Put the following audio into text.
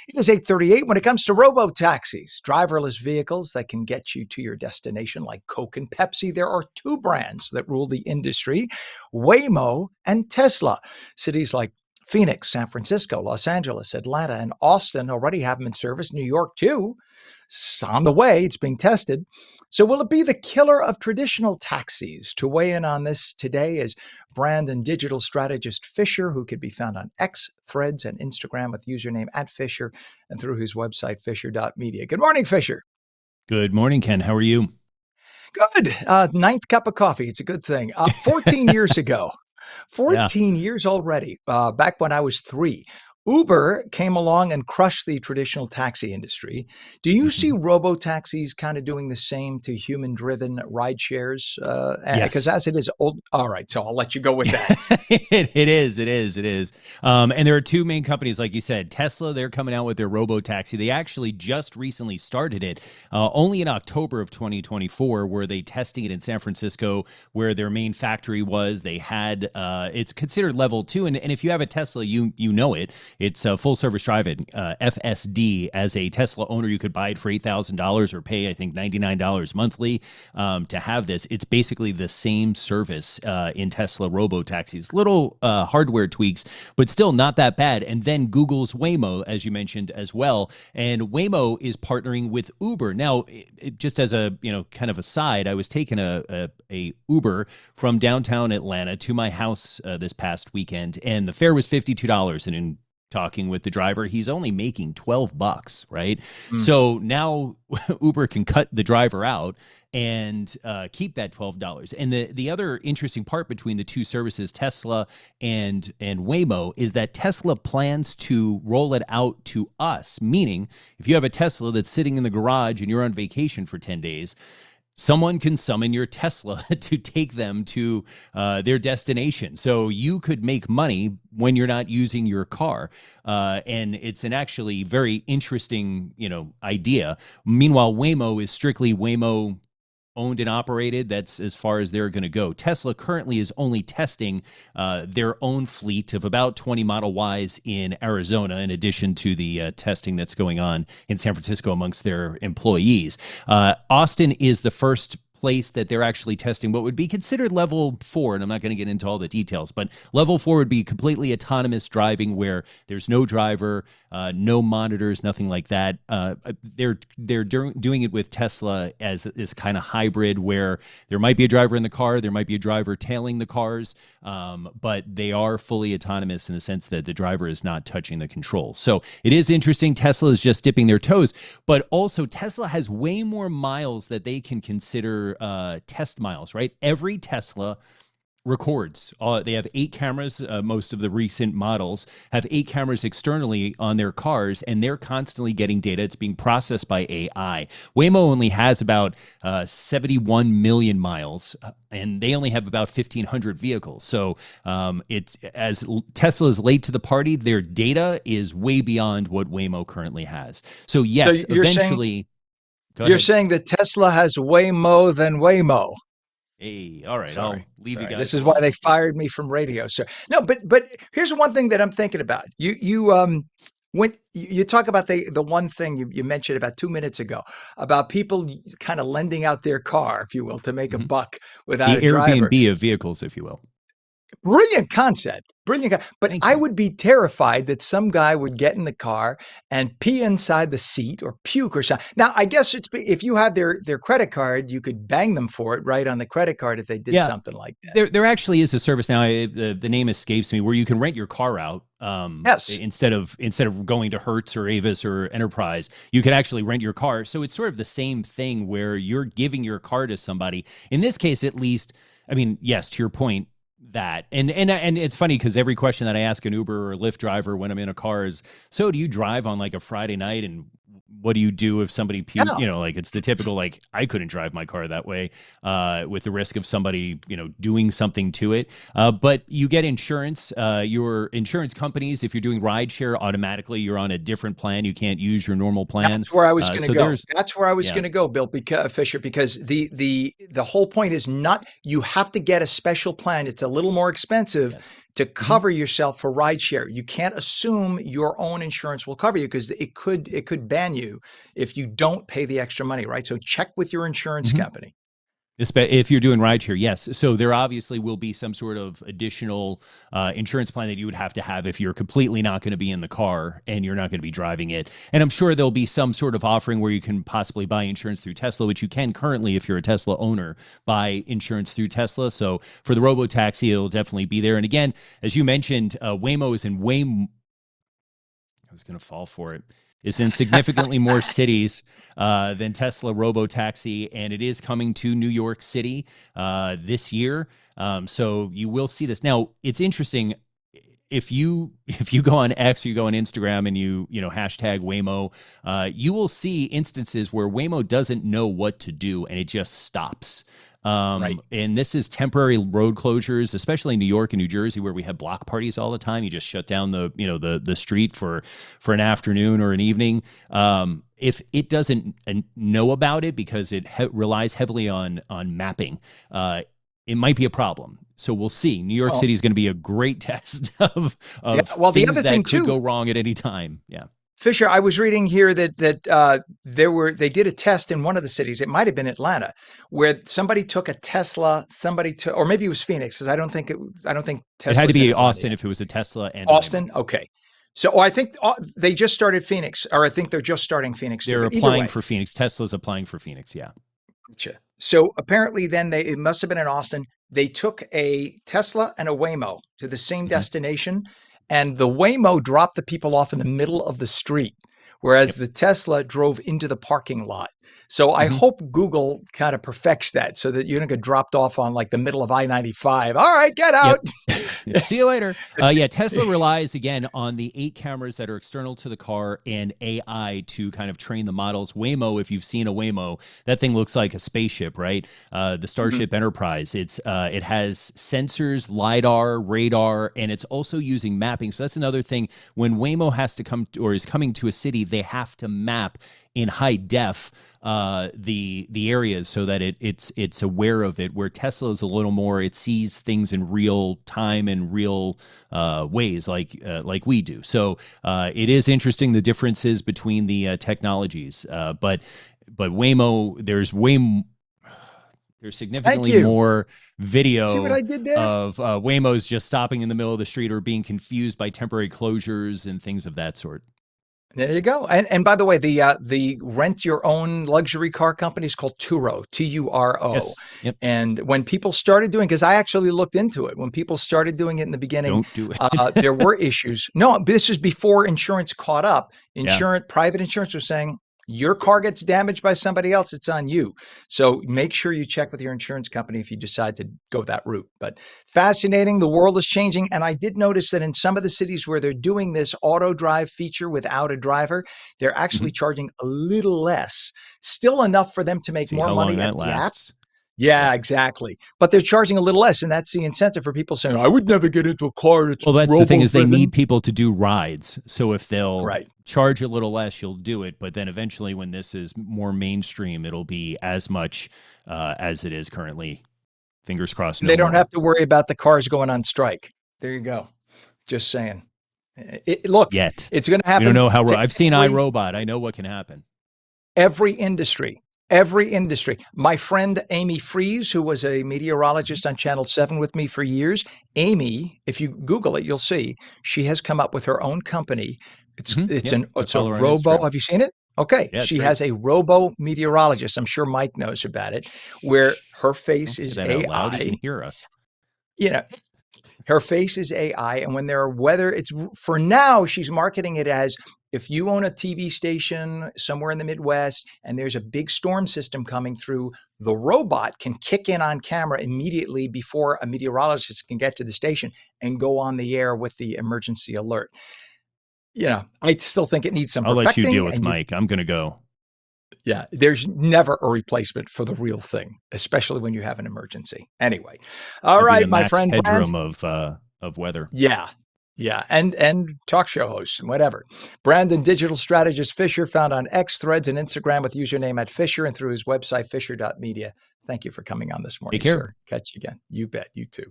It is 8:38 when it comes to robotaxis, driverless vehicles that can get you to your destination like Coke and Pepsi. There are two brands that rule the industry, Waymo and Tesla. Cities like Phoenix, San Francisco, Los Angeles, Atlanta, and Austin already have them in service. New York, too. It's on the way. It's being tested. So, will it be the killer of traditional taxis? To weigh in on this today is brand and digital strategist Fisher, who can be found on X, Threads, and Instagram with username @Fisher and through his website, fisher.media. Good morning, Fisher. Good morning, Ken. How are you? Good. Ninth cup of coffee. It's a good thing. 14 years ago, Yeah. 14 years already, back when I was 3, Uber came along and crushed the traditional taxi industry. Do you see Mhm. robo-taxis kind of doing the same to human-driven ride shares? Because Yes. as it is old, all right, so I'll let you go with that. It is. And there are two main companies, like you said. Tesla, they're coming out with their Robotaxi. They actually just recently started it, only in October of 2024, were they testing it in San Francisco, where their main factory was. They had, it's considered level 2. And if you have a Tesla, you know it. It's a full service driving, FSD. As a Tesla owner, you could buy it for $8,000 or pay, I think, $99 monthly to have this. It's basically the same service in Tesla robo-taxis. Little hardware tweaks, but still not that bad. And then Google's Waymo, as you mentioned as well. And Waymo is partnering with Uber. Now, just as a kind of aside, I was taking a Uber from downtown Atlanta to my house this past weekend, and the fare was $52. And in talking with the driver, he's only making $12, right? Mm. So now Uber can cut the driver out and keep that $12. And the other interesting part between the two services, Tesla and Waymo, is that Tesla plans to roll it out to us. Meaning, if you have a Tesla that's sitting in the garage and you're on vacation for 10 days, someone can summon your Tesla to take them to their destination. So you could make money when you're not using your car. And it's an actually very interesting, idea. Meanwhile, Waymo is strictly Waymo owned and operated. That's as far as they're going to go. Tesla currently is only testing their own fleet of about 20 Model Ys in Arizona, in addition to the testing that's going on in San Francisco amongst their employees. Austin is the first place that they're actually testing what would be considered level 4, and I'm not going to get into all the details, but level 4 would be completely autonomous driving, where there's no driver, no monitors, nothing like that. They're doing it with Tesla as this kind of hybrid, where there might be a driver in the car, there might be a driver tailing the cars, but they are fully autonomous in the sense that the driver is not touching the control. So it is interesting. Tesla is just dipping their toes, but also Tesla has way more miles that they can consider test miles, right? Every Tesla records. They have 8 cameras. Most of the recent models have 8 cameras externally on their cars, and they're constantly getting data. It's being processed by AI. Waymo only has about 71 million miles, and they only have about 1,500 vehicles. So it's as Tesla is late to the party, their data is way beyond what Waymo currently has. So So yes, you're saying eventually. Go you're ahead. saying that Tesla has way mo than Waymo. Hey, all right. I'll Sorry. leave you Sorry. This guys is why alone. they fired me from radio, sir. No, but here's one thing that I'm thinking about. You when you talk about the one thing you mentioned about 2 minutes ago about people kind of lending out their car, if you will, to make a Mhm. buck without The a driver. Airbnb of vehicles, if you will. Brilliant concept. But Thank I you. would be terrified that some guy would get in the car and pee inside the seat or puke or something. Now, I guess if you have their credit card, you could bang them for it right on the credit card if they did Yeah, something like that. there actually is a service now. The name escapes me, where you can rent your car out. Yes. Instead of going to Hertz or Avis or Enterprise, you can actually rent your car. So it's sort of the same thing, where you're giving your car to somebody. In this case, at least, I mean, yes, to your point, that and it's funny because every question that I ask an Uber or Lyft driver when I'm in a car is, so do you drive on like a Friday night, and what do you do if somebody Yeah. like it's the typical, like, I couldn't drive my car that way with the risk of somebody doing something to it. But you get insurance. Your insurance companies, if you're doing rideshare, automatically you're on a different plan. You can't use your normal plan. That's where I was gonna So go. there's That's where I was yeah. gonna go, Bill, because Fisher, because the whole point is not you have to get a special plan. It's a little more expensive Yes. to Hmm. cover yourself for rideshare. You can't assume your own insurance will cover you because it could ban you if you don't pay the extra money, right? So check with your insurance Hmm. company. If you're doing rideshare, yes. So there obviously will be some sort of additional insurance plan that you would have to have if you're completely not going to be in the car and you're not going to be driving it. And I'm sure there'll be some sort of offering where you can possibly buy insurance through Tesla, which you can currently if you're a Tesla owner, buy insurance through Tesla. So for the Robotaxi, it'll definitely be there. And again, as you mentioned, Waymo is in way I was going to fall for it. Is in significantly more cities than Tesla Robotaxi, and it is coming to New York City this year. So you will see this. Now, it's interesting if you go on X, you go on Instagram, and you hashtag Waymo, you will see instances where Waymo doesn't know what to do and it just stops. Right. And this is temporary road closures, especially in New York and New Jersey, where we have block parties all the time. You just shut down the street for an afternoon or an evening. If it doesn't know about it because it relies heavily on mapping, it might be a problem. So we'll see. New York Well, City is going to be a great test yeah. of Well, the things other that thing could too, go wrong at any time. Yeah. Fisher, I was reading here that they did a test in one of the cities. It might have been Atlanta, where somebody took a Tesla. Somebody took, or maybe it was Phoenix, because I don't think It had to Tesla's in be Atlanta Austin yet. if it was a Tesla and a Waymo. Austin, okay. So I think they just started Phoenix, or I think they're just starting Phoenix too. They're But either applying way, for Phoenix. Tesla's applying for Phoenix. Yeah. gotcha. So apparently, then it must have been in Austin. They took a Tesla and a Waymo to the same Hmm. destination, and the Waymo dropped the people off in the middle of the street, whereas Yep. the Tesla drove into the parking lot. So I Hmm. hope Google kind of perfects that so that you don't get dropped off on like the middle of I-95. All right, get out. Yep. See you later. It's- Yeah, Tesla relies again on the 8 cameras that are external to the car and AI to kind of train the models. Waymo, if you've seen a Waymo, that thing looks like a spaceship, right? The Mhm. Starship Enterprise. It has sensors, lidar, radar, and it's also using mapping. So that's another thing. When Waymo has to come or is coming to a city, they have to map in high def the areas so that it's aware of it. Where Tesla is a little more, it sees things in real time and real ways like we do. So it is interesting the differences between the technologies. But Waymo, there's Thank significantly you. more See what video I did there? of Waymos just stopping in the middle of the street or being confused by temporary closures and things of that sort. There you go. And by the way, the rent your own luxury car company is called Turo, Turo. Yes. Yep. And when people started doing, because I actually looked into it, when people started doing it in the beginning, Don't do it. there were issues. No, this is before insurance caught up. Yeah. Private insurance was saying your car gets damaged by somebody else, it's on you. So make sure you check with your insurance company if you decide to go that route. But fascinating. The world is changing. And I did notice that in some of the cities where they're doing this auto drive feature without a driver, they're Mhm. actually charging a little less, still enough for them to make See more how long money at that the app. lasts. Yeah, Yep. exactly. But they're charging a little less. And that's the incentive for people saying, I would never get into a car that's Well, that's the thing robo is they driven. need people to do rides. So if they'll Right. charge a little less, you'll do it. But then eventually, when this is more mainstream, it'll be as much as it is currently. Fingers crossed, And they no don't more. have to worry about the cars going on strike. There you go. Just saying. Look, Yet it's going to we don't happen know how. to I've seen every iRobot. I know what can happen. every industry. Every industry. My friend Amy Fries, who was a Mhm. meteorologist on Channel 7 with me for years, Amy, if you Google it, you'll see she has come up with her own company. Yep. I It's a follow her on robo. Instagram. Have you seen it? Okay, Yeah, it's she great. has a robo meteorologist. I'm sure Mike knows about it, where her face Don't say is that out loud. He can AI. hear us. You know, her face is AI, and when there are weather, it's for now. She's marketing it as if you own a TV station somewhere in the Midwest and there's a big storm system coming through, the robot can kick in on camera immediately before a meteorologist can get to the station and go on the air with the emergency alert. I still think it needs some I'll let you deal perfecting, with and Mike. I'm gonna go. yeah, there's never a replacement for the real thing, especially when you have an emergency. Anyway, all I'll be the right, my Max friend Brand. Headroom of weather. Yeah. Yeah. And talk show hosts and whatever. Brandon, digital strategist Fisher, found on X, Threads, and Instagram with username at Fisher and through his website, fisher.media. Thank you for coming on this Take morning, care. sir. Catch you again. You bet. You too.